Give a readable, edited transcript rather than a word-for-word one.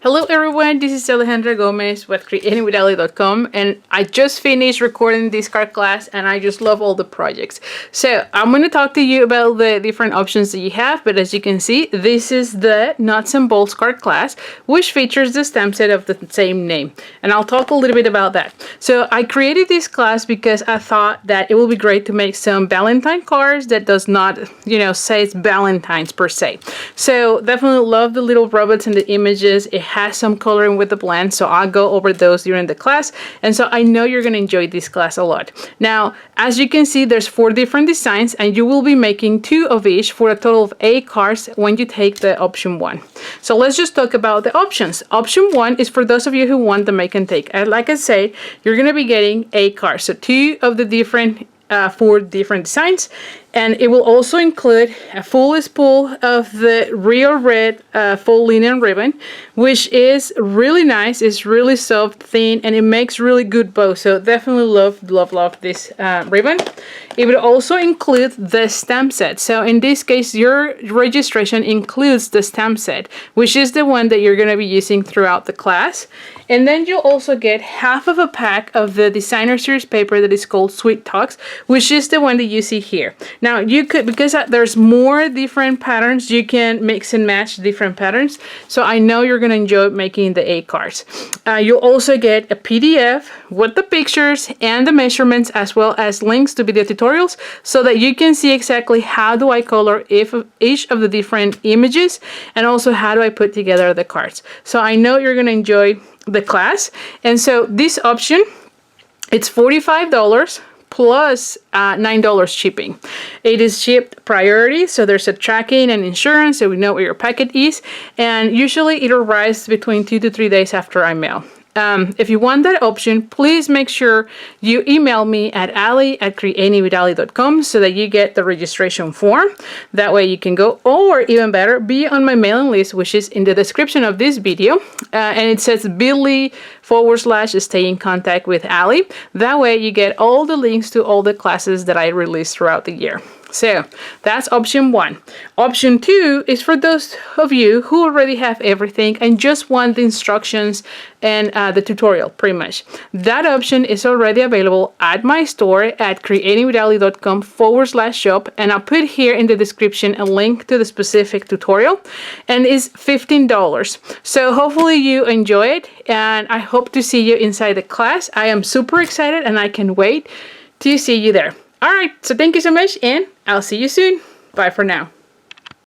Hello everyone, this is Alejandra Gomez with creatingwithali.com, and I just finished recording this card class and I just love all the projects. So I'm going to talk to you about the different options that you have, but as you can see, this is the nuts and bolts card class, which features the stamp set of the same name. And I'll talk a little bit about that. So I created this class because I thought that it would be great to make some Valentine cards that does not, say it's Valentine's per se. So definitely love the little robots and the images. It has some coloring with the blend, so I'll go over those during the class, and so I know you're going to enjoy this class a lot. Now, as you can see, there's 4 different designs, and you will be making 2 of each for a total of 8 cards when you take the option 1. So let's just talk about the options. Option 1 is for those of you who want the make and take. And like I said, you're going to be getting 8 cards, so 2 of the different 4 different designs, and it will also include a full spool of the real red full linen ribbon, which is really nice. It's really soft, thin, and it makes really good bows. So definitely love this ribbon. It will also include the stamp set. So in this case, your registration includes the stamp set, which is the one that you're going to be using throughout the class. And then you'll also get half of a pack of the designer series paper that is called Sweet Talks, which is the one that you see here. Now you could, because there's more different patterns, you can mix and match different patterns. So I know you're going to enjoy making the 8 cards. You'll also get a PDF with the pictures and the measurements, as well as links to video tutorials, so that you can see exactly how do I color each of the different images, and also how do I put together the cards. So I know you're going to enjoy the class. And so this option, it's $45 plus $9 shipping. It is shipped priority, so there's a tracking and insurance, so we know where your packet is, and usually it arrives between 2 to 3 days after I mail. If you want that option, please make sure you email me at ali@creatingwithali.com so that you get the registration form. That way you can go, or even better, be on my mailing list, which is in the description of this video. And it says bit.ly/stay in contact with Ali. That way you get all the links to all the classes that I release throughout the year. So that's option 1. Option 2 is for those of you who already have everything and just want the instructions and the tutorial, pretty much. That option is already available at my store at creatingwithali.com/shop, and I'll put here in the description a link to the specific tutorial, and it's $15. So hopefully you enjoy it, and I hope to see you inside the class. I am super excited and I can wait to see you there. All right, so thank you so much, and I'll see you soon. Bye for now.